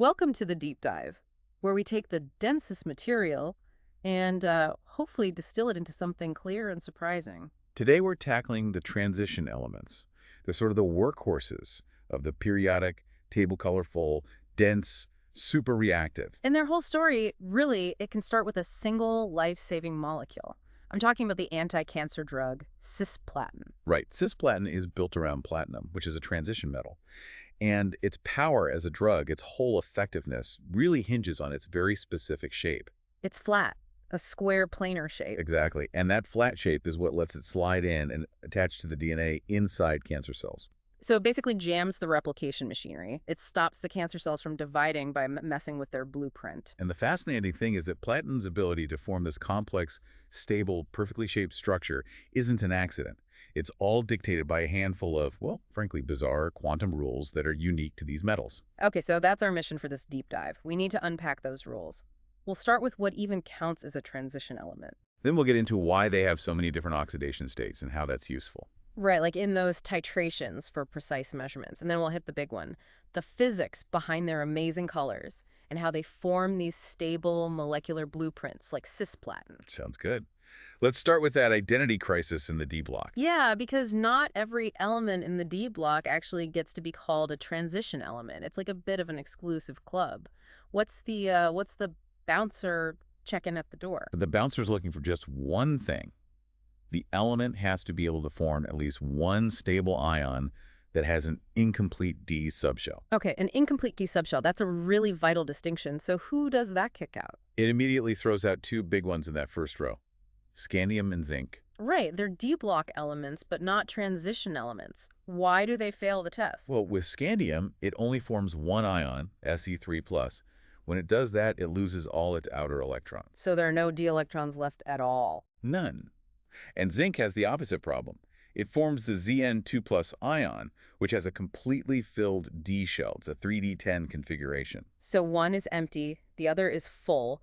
Welcome to the deep dive, where we take the densest material and hopefully distill it into something clear and surprising. Today we're tackling the transition elements. They're sort of the workhorses of the periodic, table colorful, dense, super reactive. And their whole story, really, it can start with a single life-saving molecule. I'm talking about the anti-cancer drug, cis-platin. Right, cis-platin is built around platinum, which is a transition metal. And its power as a drug, its whole effectiveness, really hinges on its very specific shape. It's flat, a square planar shape. Exactly. And that flat shape is what lets it slide in and attach to the DNA inside cancer cells. So it basically jams the replication machinery. It stops the cancer cells from dividing by messing with their blueprint. And the fascinating thing is that platinum's ability to form this complex, stable, perfectly shaped structure isn't an accident. It's all dictated by a handful of, well, frankly, bizarre quantum rules that are unique to these metals. Okay, so that's our mission for this deep dive. We need to unpack those rules. We'll start with what even counts as a transition element. Then we'll get into why they have so many different oxidation states and how that's useful. Right, like in those titrations for precise measurements. And then we'll hit the big one, the physics behind their amazing colors and how they form these stable molecular blueprints like cis-platin. Sounds good. Let's start with that identity crisis in the D block. Yeah, because not every element in the D block actually gets to be called a transition element. It's like a bit of an exclusive club. What's the bouncer checking at the door? The bouncer's looking for just one thing. The element has to be able to form at least one stable ion that has an incomplete D subshell. Okay, an incomplete D subshell. That's a really vital distinction. So who does that kick out? It immediately throws out two big ones in that first row, scandium and zinc. Right, they're D block elements, but not transition elements. Why do they fail the test? Well, with scandium, it only forms one ion, Se3+. When it does that, it loses all its outer electrons. So there are no D electrons left at all. None. And zinc has the opposite problem. It forms the Zn2+ ion, which has a completely filled D shell. It's a 3d10 configuration. So one is empty, the other is full.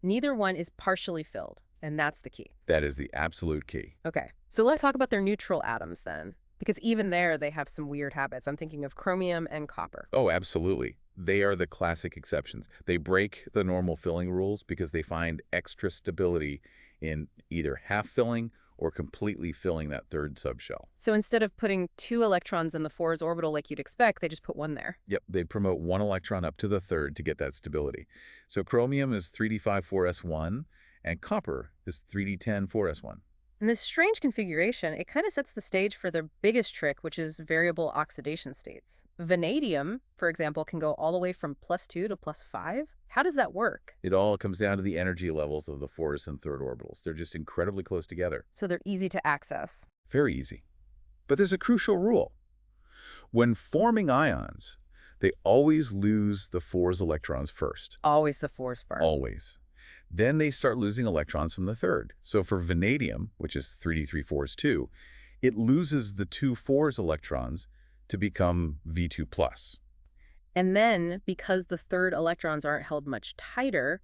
Neither one is partially filled, and that's the key. That is the absolute key. Okay, so let's talk about their neutral atoms then, because even there they have some weird habits. I'm thinking of chromium and copper. Oh, absolutely. They are the classic exceptions. They break the normal filling rules because they find extra stability in either half filling or completely filling that third subshell. So instead of putting 2 electrons in the 4s orbital like you'd expect, they just put 1 there. Yep, they promote 1 electron up to the third to get that stability. So chromium is 3d5-4s1, and copper is 3d10-4s1. And this strange configuration, it kind of sets the stage for their biggest trick, which is variable oxidation states. Vanadium, for example, can go all the way from +2 to +5. How does that work? It all comes down to the energy levels of the 4s and third orbitals. They're just incredibly close together. So they're easy to access. Very easy. But there's a crucial rule. When forming ions, they always lose the 4s electrons first. Always the 4s first. Always. Then they start losing electrons from the third. So for vanadium, which is 3d3-4s2, it loses the 2 4s electrons to become V2+. And then, because the third electrons aren't held much tighter,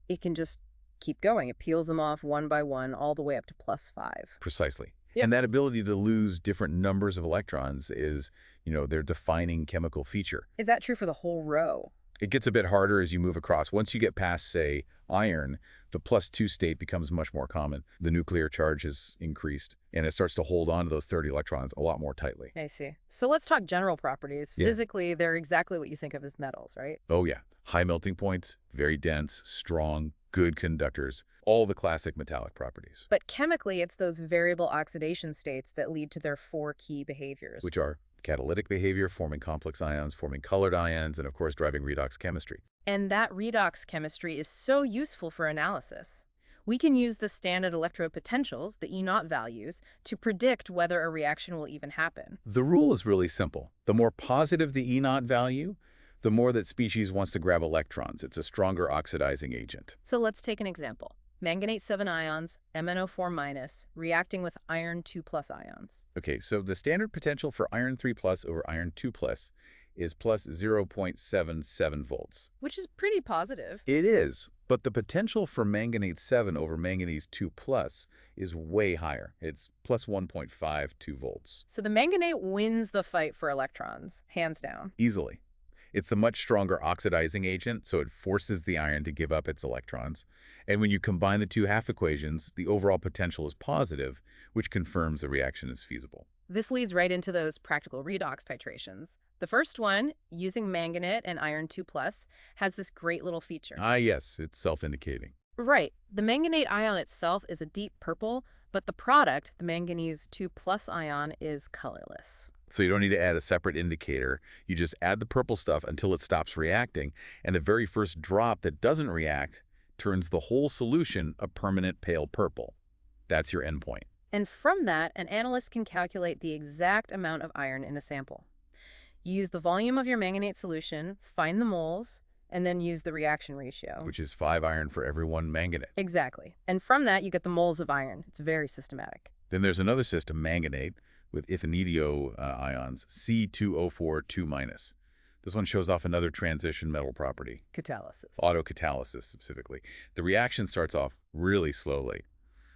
it can just keep going. It peels them off one by one all the way up to +5. Precisely. Yep. And that ability to lose different numbers of electrons is, their defining chemical feature. Is that true for the whole row? It gets a bit harder as you move across. Once you get past, say, iron, the +2 state becomes much more common. The nuclear charge has increased, and it starts to hold on to those 30 electrons a lot more tightly. I see. So let's talk general properties. Yeah. Physically, they're exactly what you think of as metals, right? Oh, yeah. High melting points, very dense, strong, good conductors, all the classic metallic properties. But chemically, it's those variable oxidation states that lead to their 4 key behaviors. Which are catalytic behavior, forming complex ions, forming colored ions, and of course driving redox chemistry. And that redox chemistry is so useful for analysis. We can use the standard electrode potentials, the E0 values, to predict whether a reaction will even happen. The rule is really simple. The more positive the E0 value, the more that species wants to grab electrons. It's a stronger oxidizing agent. So let's take an example. Manganate 7 ions, MnO4-, reacting with iron 2+ ions. Okay, so the standard potential for iron 3+ over iron 2+ is plus 0.77 volts. Which is pretty positive. It is, but the potential for manganate 7 over manganese 2+ is way higher. It's plus 1.52 volts. So the manganate wins the fight for electrons, hands down. Easily. It's the much stronger oxidizing agent, so it forces the iron to give up its electrons. And when you combine the two half equations, the overall potential is positive, which confirms the reaction is feasible. This leads right into those practical redox titrations. The first one, using manganate and iron 2+, has this great little feature. Ah, yes, it's self-indicating. Right. The manganate ion itself is a deep purple, but the product, the manganese 2+ ion, is colorless. So you don't need to add a separate indicator. You just add the purple stuff until it stops reacting, and the very first drop that doesn't react turns the whole solution a permanent pale purple. That's your endpoint. And from that, an analyst can calculate the exact amount of iron in a sample. You use the volume of your manganate solution, find the moles, and then use the reaction ratio. Which is 5 iron for every 1 manganate. Exactly. And from that, you get the moles of iron. It's very systematic. Then there's another system, manganate, with ethanedioate ions, C2O4 2-. This one shows off another transition metal property, Catalysis. autocatalysis specifically. The reaction starts off really slowly,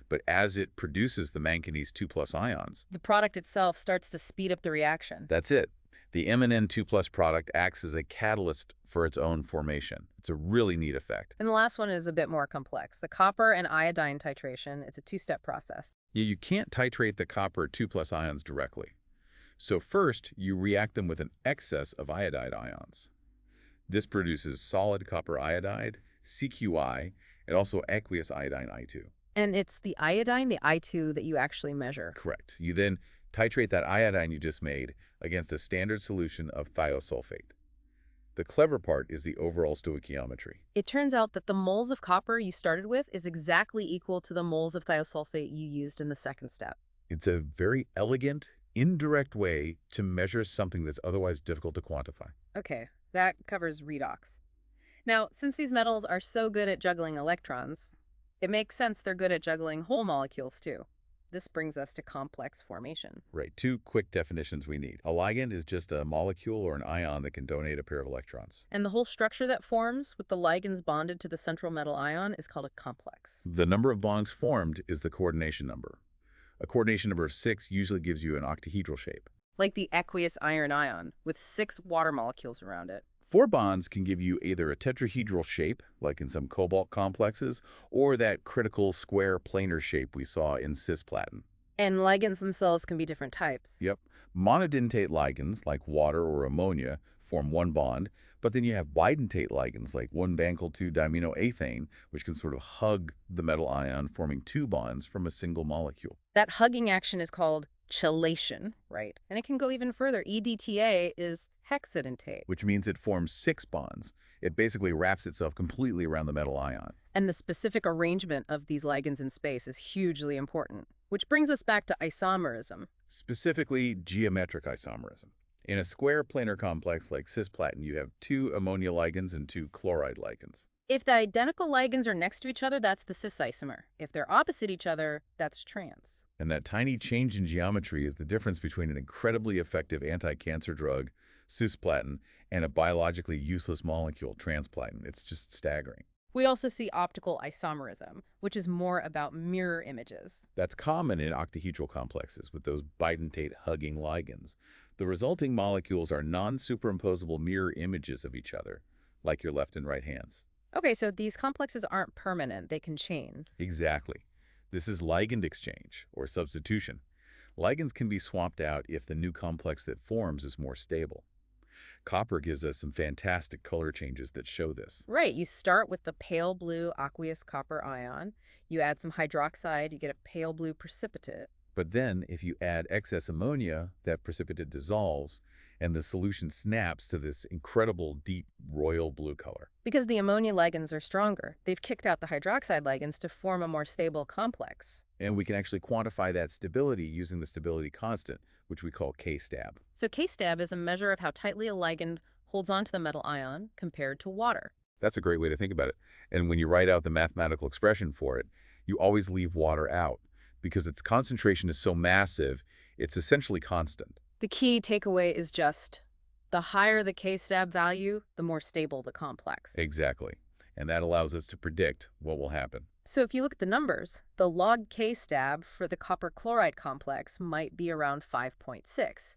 but as it produces the manganese 2+ ions, The product itself starts to speed up the reaction. that's it. The Mn2+ product acts as a catalyst for its own formation. It's a really neat effect. And the last one is a bit more complex. The copper and iodine titration, it's a two-step process. You can't titrate the copper 2+ ions directly. So first, you react them with an excess of iodide ions. This produces solid copper iodide, CQI, and also aqueous iodine I2. And it's the iodine, the I2, that you actually measure. Correct. You then titrate that iodine you just made against a standard solution of thiosulfate. The clever part is the overall stoichiometry. It turns out that the moles of copper you started with is exactly equal to the moles of thiosulfate you used in the second step. It's a very elegant, indirect way to measure something that's otherwise difficult to quantify. Okay, that covers redox. Now, since these metals are so good at juggling electrons, it makes sense they're good at juggling whole molecules too. This brings us to complex formation. Right, 2 quick definitions we need. A ligand is just a molecule or an ion that can donate a pair of electrons. And the whole structure that forms with the ligands bonded to the central metal ion is called a complex. The number of bonds formed is the coordination number. A coordination number of 6 usually gives you an octahedral shape. Like the aqueous iron ion, with 6 water molecules around it. 4 bonds can give you either a tetrahedral shape, like in some cobalt complexes, or that critical square planar shape we saw in cis-platin. And ligands themselves can be different types. Yep. Monodentate ligands, like water or ammonia, form 1 bond, but then you have bidentate ligands, like 1-bankyl-2-diaminoethane, which can sort of hug the metal ion, forming 2 bonds from a single molecule. That hugging action is called chelation, right? And it can go even further. EDTA is hexadentate. Which means it forms 6 bonds. It basically wraps itself completely around the metal ion. And the specific arrangement of these ligands in space is hugely important. Which brings us back to isomerism. Specifically, geometric isomerism. In a square planar complex like cis-platin, you have 2 ammonia ligands and 2 chloride ligands. If the identical ligands are next to each other, that's the cis isomer. If they're opposite each other, that's trans. And that tiny change in geometry is the difference between an incredibly effective anti-cancer drug, cis-platin, and a biologically useless molecule, trans-platin. It's just staggering. We also see optical isomerism, which is more about mirror images. That's common in octahedral complexes with those bidentate hugging ligands. The resulting molecules are non-superimposable mirror images of each other, like your left and right hands. Okay, so these complexes aren't permanent. They can change. Exactly. This is ligand exchange, or substitution. Ligands can be swapped out if the new complex that forms is more stable. Copper gives us some fantastic color changes that show this. Right, you start with the pale blue aqueous copper ion. You add some hydroxide, you get a pale blue precipitate. But then, if you add excess ammonia, that precipitate dissolves, and the solution snaps to this incredible deep royal blue color. Because the ammonia ligands are stronger, they've kicked out the hydroxide ligands to form a more stable complex. And we can actually quantify that stability using the stability constant, which we call Kstab. So Kstab is a measure of how tightly a ligand holds onto the metal ion compared to water. That's a great way to think about it. And when you write out the mathematical expression for it, you always leave water out because its concentration is so massive, it's essentially constant. The key takeaway is just the higher the Kstab value, the more stable the complex. Exactly. And that allows us to predict what will happen. So if you look at the numbers, the log Kstab for the copper chloride complex might be around 5.6.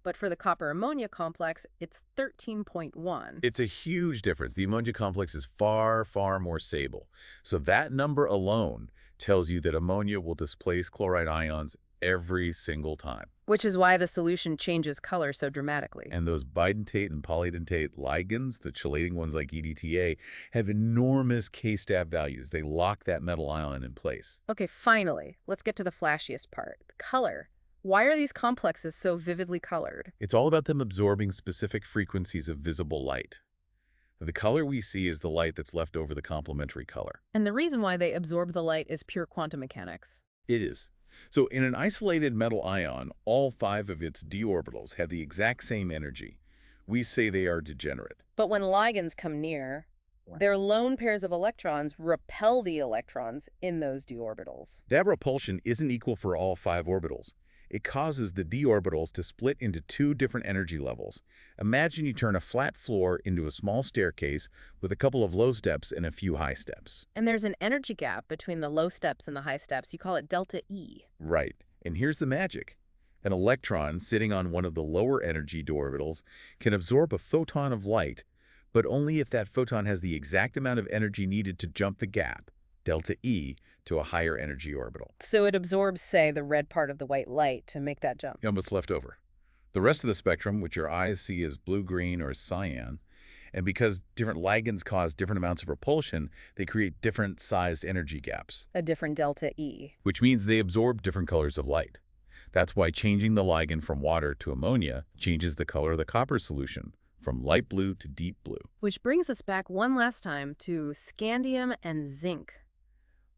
But for the copper-ammonia complex, it's 13.1. It's a huge difference. The ammonia complex is far, far more stable. So that number alone tells you that ammonia will displace chloride ions every single time. Which is why the solution changes color so dramatically. And those bidentate and polydentate ligands, the chelating ones like EDTA, have enormous Kstab values. They lock that metal ion in place. Okay, finally, let's get to the flashiest part, the color. Why are these complexes so vividly colored? It's all about them absorbing specific frequencies of visible light. The color we see is the light that's left over the complementary color. And the reason why they absorb the light is pure quantum mechanics. It is. So in an isolated metal ion, all 5 of its d orbitals have the exact same energy. We say they are degenerate. But when ligands come near, their lone pairs of electrons repel the electrons in those d orbitals. That repulsion isn't equal for all 5 orbitals. It causes the d orbitals to split into 2 different energy levels. Imagine you turn a flat floor into a small staircase with a couple of low steps and a few high steps. And there's an energy gap between the low steps and the high steps. You call it delta E. Right. And here's the magic. An electron sitting on one of the lower energy d orbitals can absorb a photon of light, but only if that photon has the exact amount of energy needed to jump the gap, delta E, to a higher energy orbital. So it absorbs, say, the red part of the white light to make that jump. And what's left over? The rest of the spectrum, which your eyes see as blue-green or cyan, and because different ligands cause different amounts of repulsion, they create different sized energy gaps. A different delta E. Which means they absorb different colors of light. That's why changing the ligand from water to ammonia changes the color of the copper solution, from light blue to deep blue. Which brings us back one last time to scandium and zinc.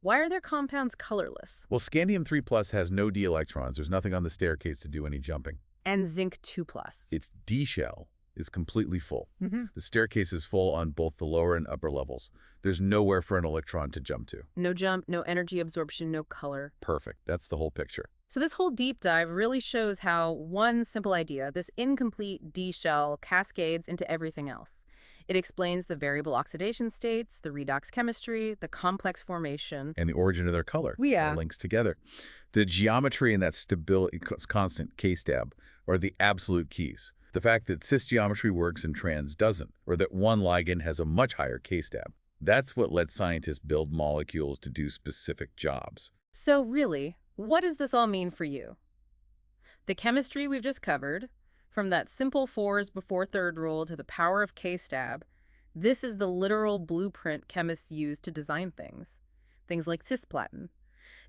Why are their compounds colorless? Well, scandium 3+ has no d electrons. There's nothing on the staircase to do any jumping. And zinc 2+. Its d shell is completely full. Mm-hmm. The staircase is full on both the lower and upper levels. There's nowhere for an electron to jump to. No jump, no energy absorption, no color. Perfect. That's the whole picture. So this whole deep dive really shows how one simple idea, this incomplete D shell, cascades into everything else. It explains the variable oxidation states, the redox chemistry, the complex formation. And the origin of their color. Yeah. All links together. The geometry and that stability, constant Kstab, are the absolute keys. The fact that cis geometry works and trans doesn't, or that one ligand has a much higher Kstab. That's what lets scientists build molecules to do specific jobs. So really, what does this all mean for you? The chemistry we've just covered, from that simple 4s before third rule to the power of Kstab, this is the literal blueprint chemists use to design things. Things like cis-platin.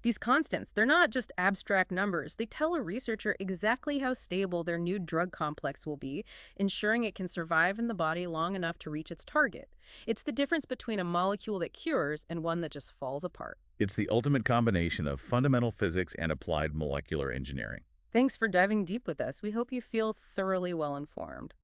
These constants, they're not just abstract numbers. They tell a researcher exactly how stable their new drug complex will be, ensuring it can survive in the body long enough to reach its target. It's the difference between a molecule that cures and one that just falls apart. It's the ultimate combination of fundamental physics and applied molecular engineering. Thanks for diving deep with us. We hope you feel thoroughly well informed.